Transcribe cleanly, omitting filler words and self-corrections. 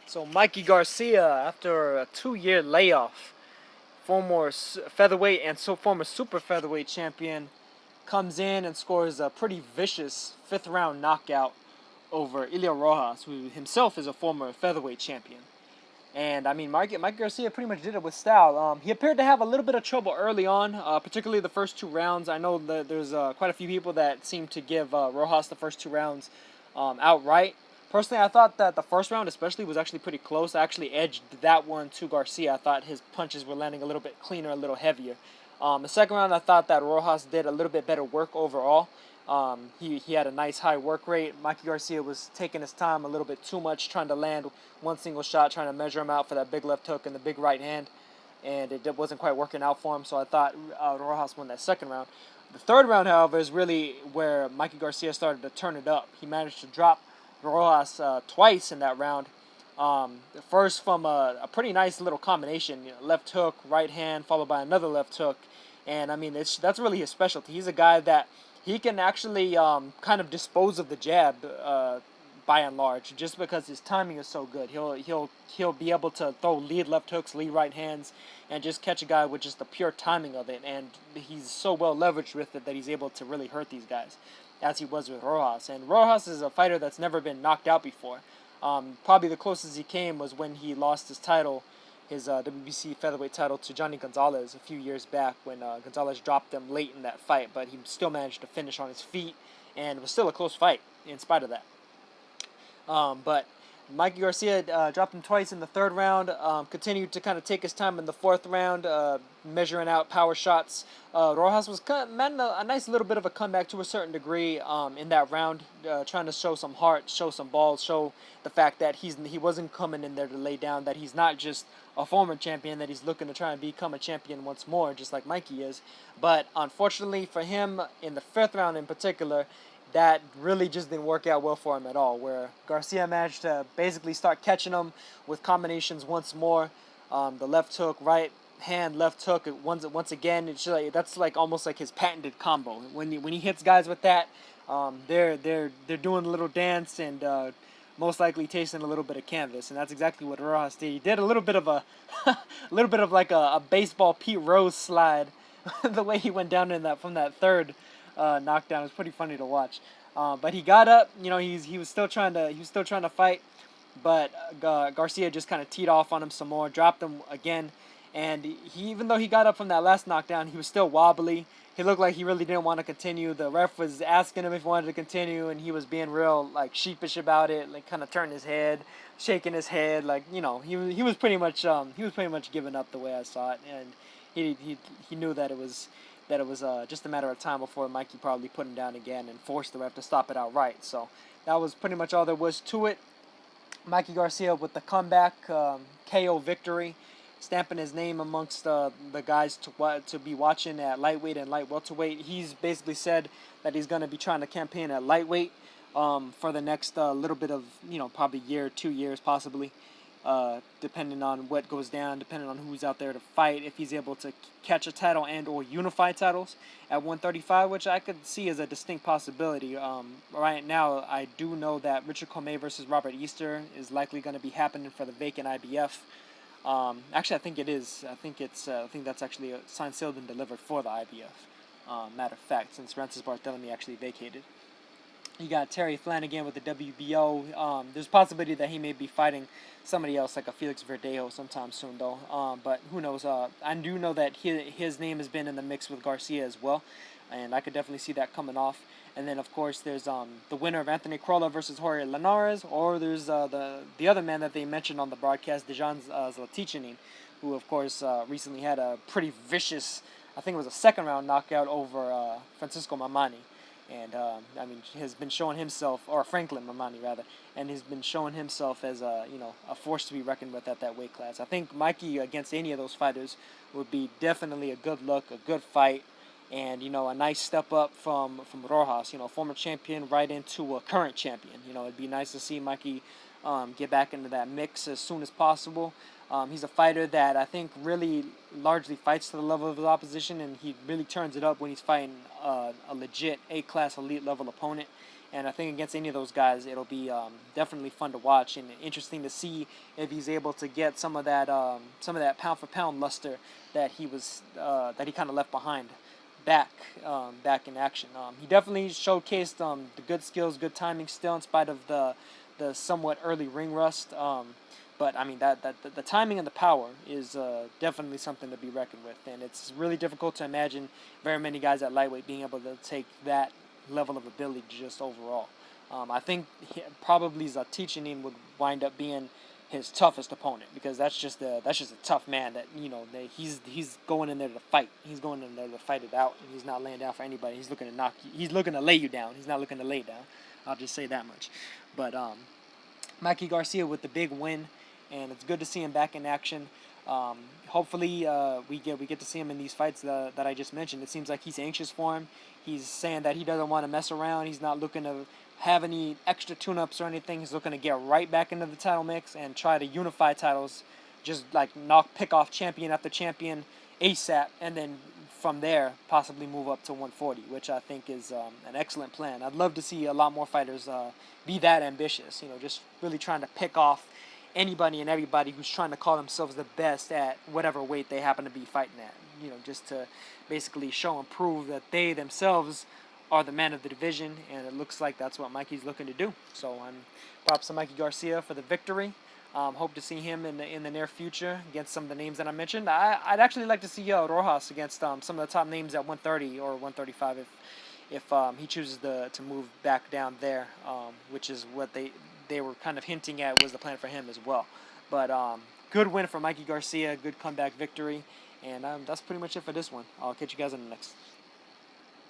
So Mikey Garcia, after a 2-year layoff, former featherweight and former super featherweight champion, comes in and scores a pretty vicious fifth round knockout over Elio Rojas, who himself is a former featherweight champion. And I mean, Mike Garcia pretty much did it with style. He appeared to have a little bit of trouble early on, particularly the first two rounds. I know that there's quite a few people that seem to give Rojas the first two rounds outright. Personally, I thought that the first round especially was actually pretty close. I actually edged that one to Garcia. I thought his punches were landing a little bit cleaner, a little heavier. The second round, I thought that Rojas did a little bit better work overall. He had a nice high work rate. Mikey Garcia was taking his time a little bit too much, trying to land one single shot, trying to measure him out for that big left hook and the big right hand, and it wasn't quite working out for him. So I thought Rojas won that second round. The third round, however, is really where Mikey Garcia started to turn it up. He managed to drop Rojas twice in that round. First from a pretty nice little combination, left hook, right hand, followed by another left hook. And I mean, that's really his specialty. He's a guy that he can actually kind of dispose of the jab by and large, just because his timing is so good. He'll be able to throw lead left hooks, lead right hands, and just catch a guy with just the pure timing of it. And he's so well leveraged with it that he's able to really hurt these guys, as he was with Rojas. And Rojas is a fighter that's never been knocked out before. Probably the closest he came was when he lost his title, his WBC featherweight title, to Johnny Gonzalez a few years back, when Gonzalez dropped him late in that fight, but he still managed to finish on his feet, and it was still a close fight in spite of that. But Mikey Garcia dropped him twice in the third round, continued to kind of take his time in the fourth round, measuring out power shots. Rojas was managing a nice little bit of a comeback to a certain degree in that round, trying to show some heart, show some balls, show the fact that he wasn't coming in there to lay down, that he's not just a former champion, that he's looking to try and become a champion once more, just like Mikey is. But unfortunately for him, in the fifth round in particular, that really just didn't work out well for him at all, where Garcia managed to basically start catching him with combinations once more. The left hook, right hand, left hook, once again, that's like almost like his patented combo. When he hits guys with that, they're doing a little dance and most likely tasting a little bit of canvas, and that's exactly what Rojas did. He did a little bit of a little bit of like a baseball Pete Rose slide, the way he went down in that from that third knockdown. It was pretty funny to watch. But he got up. He was still trying to fight, but Garcia just kind of teed off on him some more, dropped him again, and even though he got up from that last knockdown, he was still wobbly. He looked like he really didn't want to continue. The ref was asking him if he wanted to continue, and he was being real like sheepish about it, like kind of turning his head, shaking his head, like he was pretty much giving up the way I saw it, and he knew that it was just a matter of time before Mikey probably put him down again and forced the ref to stop it outright. So that was pretty much all there was to it. Mikey Garcia with the comeback KO victory, stamping his name amongst the guys to be watching at lightweight and light welterweight. He's basically said that he's going to be trying to campaign at lightweight for the next little bit of, probably year, 2 years possibly. Depending on what goes down, depending on who's out there to fight, if he's able to catch a title and or unify titles at 135, which I could see as a distinct possibility. Right now, I do know that Richard Comey versus Robert Easter is likely going to be happening for the vacant IBF. Actually, I think it is. I think that's actually signed, sealed, and delivered for the IBF. Matter of fact, since Francis Barthélemy actually vacated. You got Terry Flanagan with the WBO. There's a possibility that he may be fighting somebody else, like a Felix Verdejo, sometime soon, though. But who knows? I do know that his name has been in the mix with Garcia as well, and I could definitely see that coming off. And then, of course, there's the winner of Anthony Crolla versus Jorge Linares, or there's the other man that they mentioned on the broadcast, Dejan Zlaticanin, who, of course, recently had a pretty vicious, I think it was a second-round knockout over Francisco Mamani. And has been showing himself, or Franklin Mamani rather, and has been showing himself as a force to be reckoned with at that weight class. I think Mikey against any of those fighters would be definitely a good look, a good fight, and a nice step up from Rojas, former champion right into a current champion. It'd be nice to see Mikey get back into that mix as soon as possible. He's a fighter that I think really largely fights to the level of his opposition, and he really turns it up when he's fighting a legit A-class elite level opponent. And I think against any of those guys, it'll be definitely fun to watch and interesting to see if he's able to get some of that pound for pound luster that that he kind of left behind back back in action. He definitely showcased the good skills, good timing still, in spite of the somewhat early ring rust. But I mean that the timing and the power is definitely something to be reckoned with, and it's really difficult to imagine very many guys at lightweight being able to take that level of ability just overall. I think probably Zatichinin would wind up being his toughest opponent because that's just a tough man that he's going in there to fight. He's going in there to fight it out, and he's not laying down for anybody. He's looking to knock you. He's looking to lay you down. He's not looking to lay down. I'll just say that much. But Mikey Garcia with the big win, and it's good to see him back in action. Hopefully, we get to see him in these fights that I just mentioned. It seems like he's anxious for him. He's saying that he doesn't want to mess around. He's not looking to have any extra tune-ups or anything. He's looking to get right back into the title mix and try to unify titles, just like pick off champion after champion ASAP, and then from there possibly move up to 140, which I think is an excellent plan. I'd love to see a lot more fighters be that ambitious. Just really trying to pick off anybody and everybody who's trying to call themselves the best at whatever weight they happen to be fighting at. Just to basically show and prove that they themselves are the man of the division, and it looks like that's what Mikey's looking to do. So props to Mikey Garcia for the victory. Hope to see him in the near future against some of the names that I mentioned. I'd actually like to see Rojas against some of the top names at 130 or 135 if he chooses to move back down there, which is what they were kind of hinting at was the plan for him as well. But good win for Mikey Garcia, good comeback victory, and that's pretty much it for this one. I'll catch you guys on the next.